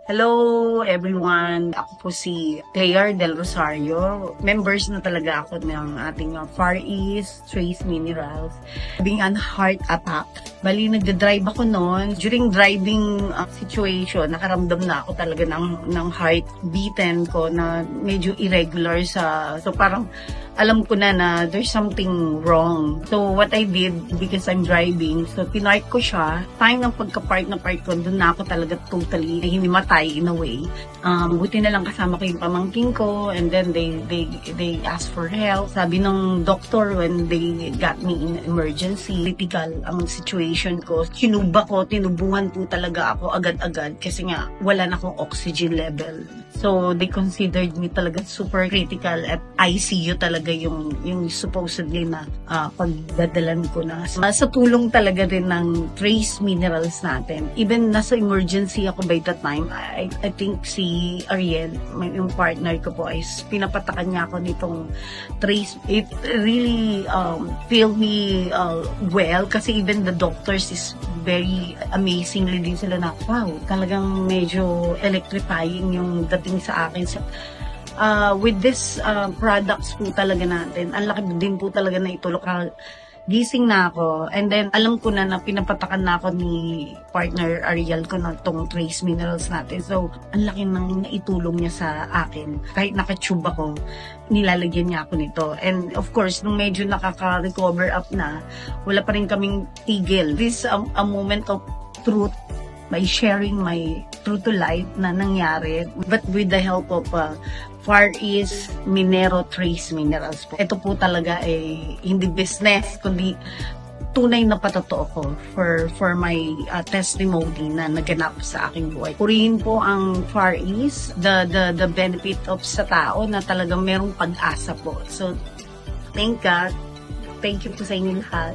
Hello everyone! Ako po si Claire Del Rosario. Members na talaga ako ng ating Far East Trace Minerals. Being on heart attack. Bali, nagda-drive ako noon. During driving situation, nakaramdam na ako talaga ng heart beaten ko na medyo irregular So parang alam ko na there's something wrong. So what I did, because I'm driving, so pinark ko siya. Time ng pagka-park ko, doon na ako talaga totally hinimatay in a way. Buti na lang kasama ko yung pamangking ko, and then they asked for help. Sabi ng doctor when they got me in emergency, critical ang situation ko. Tinubuhan po talaga ako agad-agad kasi nga wala na akong oxygen level. So they considered me talaga super critical at ICU talaga yung supposedly na pagdadalan ko na. Sa tulong talaga rin ng trace minerals natin. Even nasa emergency ako by that time, I think si Ariel, yung partner ko po, ay pinapatakan niya ako nitong trace. It really filled me well kasi even the doctors is very amazingly din sila na, wow, talagang medyo electrifying yung dating sa akin. With this products po talaga natin, ang laki din po talaga na itulok. Gising na ako, and then alam ko na pinapatakan na ako ni partner Ariel ko na itong trace minerals natin. So, ang laki nang naitulong niya sa akin. Kahit nakatube ako, nilalagyan niya ako nito. And of course, nung medyo nakaka-recover up na, wala pa rin kaming tigil. This is a moment of truth by sharing my true to life na nangyari, but with the help of Far East Minero Trace Minerals po. Ito po talaga ay hindi business, kundi tunay na patotoo ko for my testimony na naganap sa aking buhay. Purihin po ang Far East, the benefit of sa tao na talagang merong pag-asa po. So, thank God. Thank you po sa inyo lahat.